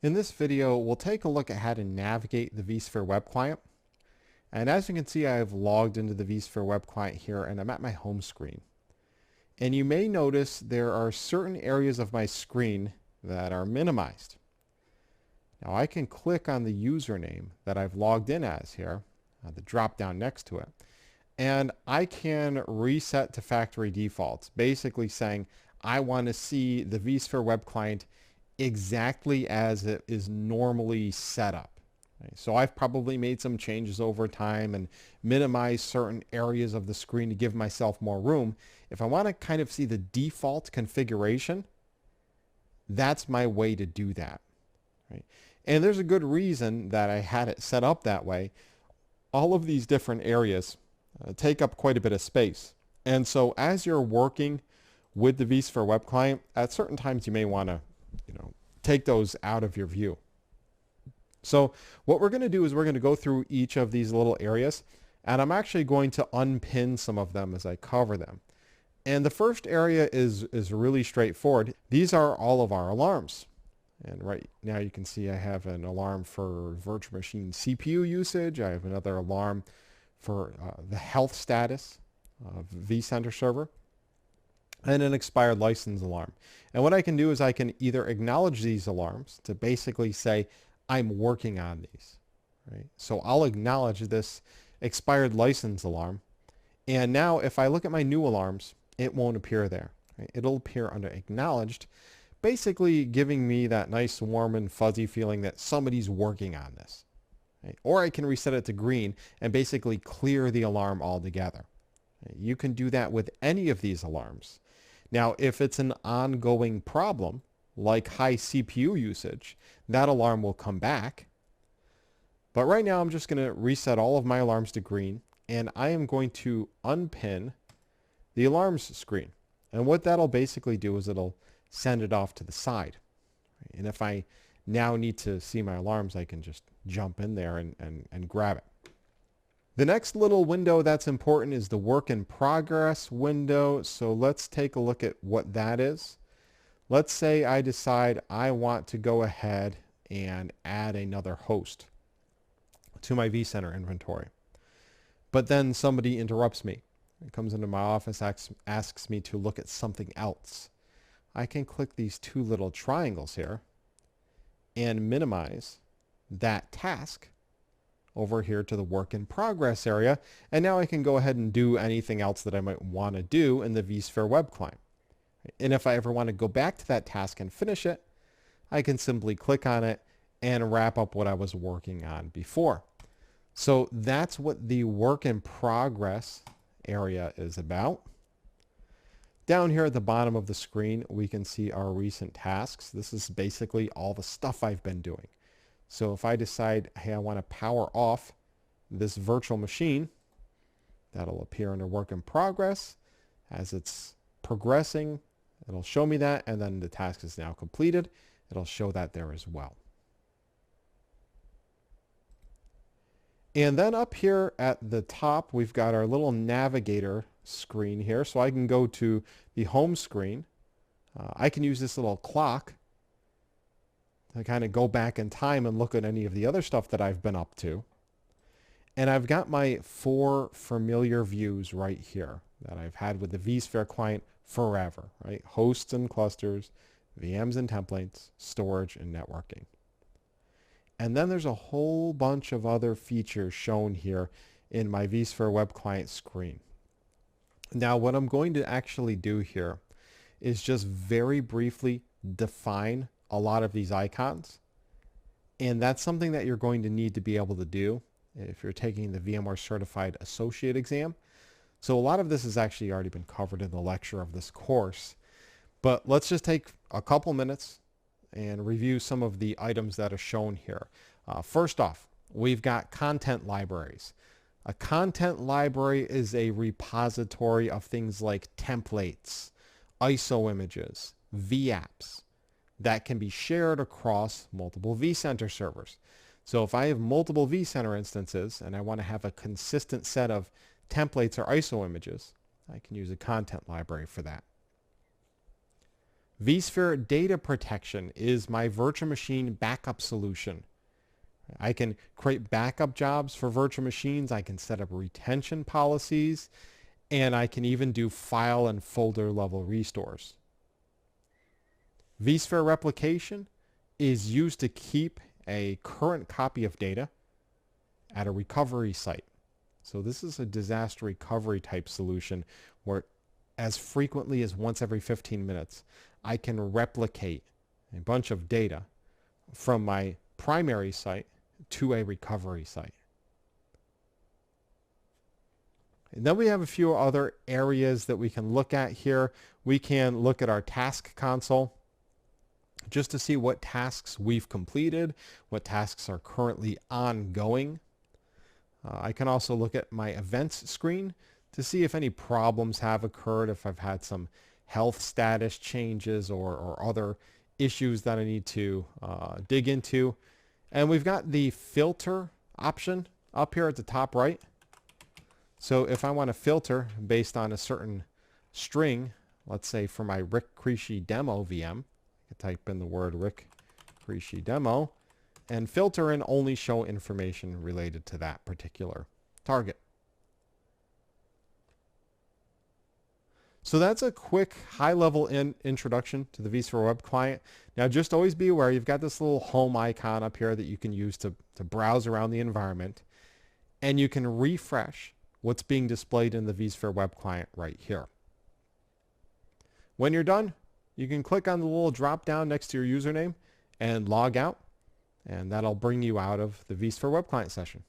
In this video, we'll take a look at how to navigate the vSphere web client. And as you can see, I have logged into the vSphere web client here and I'm at my home screen. And you may notice there are certain areas of my screen that are minimized. Now I can click on the username that I've logged in as here, the drop down next to it, and I can reset to factory defaults, basically saying I want to see the vSphere web client exactly as it is normally set up. Right? So I've probably made some changes over time and minimized certain areas of the screen to give myself more room. If I want to kind of see the default configuration, that's my way to do that. Right? And there's a good reason that I had it set up that way. All of these different areas take up quite a bit of space. And so as you're working with the vSphere web client, at certain times you may want to take those out of your view. So what we're going to do is we're going to go through each of these little areas, and I'm actually going to unpin some of them as I cover them. And the first area is really straightforward. These are all of our alarms. And right now you can see I have an alarm for virtual machine CPU usage. I have another alarm for the health status of vCenter server, and an expired license alarm. And what I can do is I can either acknowledge these alarms to basically say I'm working on these. Right? So I'll acknowledge this expired license alarm, and now if I look at my new alarms, it won't appear there. Right? It'll appear under acknowledged, basically giving me that nice warm and fuzzy feeling that somebody's working on this. Right? Or I can reset it to green and basically clear the alarm altogether. Right? You can do that with any of these alarms. Now, if it's an ongoing problem, like high CPU usage, that alarm will come back. But right now, I'm just going to reset all of my alarms to green, and I am going to unpin the alarms screen. And what that'll basically do is it'll send it off to the side. And if I now need to see my alarms, I can just jump in there and grab it. The next little window that's important is the work in progress window. So let's take a look at what that is. Let's say I decide I want to go ahead and add another host to my vCenter inventory. But then somebody interrupts me. It comes into my office, asks me to look at something else. I can click these two little triangles here and minimize that task over here to the work in progress area. And now I can go ahead and do anything else that I might want to do in the vSphere web client. And if I ever want to go back to that task and finish it, I can simply click on it and wrap up what I was working on before. So that's what the work in progress area is about. Down here at the bottom of the screen, we can see our recent tasks. This is basically all the stuff I've been doing. So if I decide, hey, I want to power off this virtual machine, that'll appear under work in progress. As it's progressing, it'll show me that, and then the task is now completed. It'll show that there as well. And then up here at the top, we've got our little navigator screen here. So I can go to the home screen. I can use this little clock to kind of go back in time and look at any of the other stuff that I've been up to. And I've got my 4 familiar views right here that I've had with the vSphere client forever, right? Hosts and clusters, VMs and templates, storage and networking. And then there's a whole bunch of other features shown here in my vSphere web client screen. Now, what I'm going to actually do here is just very briefly define a lot of these icons. And that's something that you're going to need to be able to do if you're taking the VMware Certified Associate exam. So a lot of this has actually already been covered in the lecture of this course. But let's just take a couple minutes and review some of the items that are shown here. First off, we've got content libraries. A content library is a repository of things like templates, ISO images, vApps that can be shared across multiple vCenter servers. So if I have multiple vCenter instances and I want to have a consistent set of templates or ISO images, I can use a content library for that. vSphere Data Protection is my virtual machine backup solution. I can create backup jobs for virtual machines. I can set up retention policies, and I can even do file and folder level restores. vSphere Replication is used to keep a current copy of data at a recovery site. So this is a disaster recovery type solution where as frequently as once every 15 minutes, I can replicate a bunch of data from my primary site to a recovery site. And then we have a few other areas that we can look at here. We can look at our task console just to see what tasks we've completed, what tasks are currently ongoing. I can also look at my events screen to see if any problems have occurred, if I've had some health status changes or other issues that I need to dig into. And we've got the filter option up here at the top right. So if I want to filter based on a certain string, let's say for my Rick Creasy demo VM, I could type in the word Rick Creasy demo and filter and only show information related to that particular target. So that's a quick high-level introduction to the vSphere Web Client. Now just always be aware you've got this little home icon up here that you can use to browse around the environment, and you can refresh what's being displayed in the vSphere Web Client right here. When you're done, you can click on the little drop down next to your username and log out, and that'll bring you out of the vSphere Web Client session.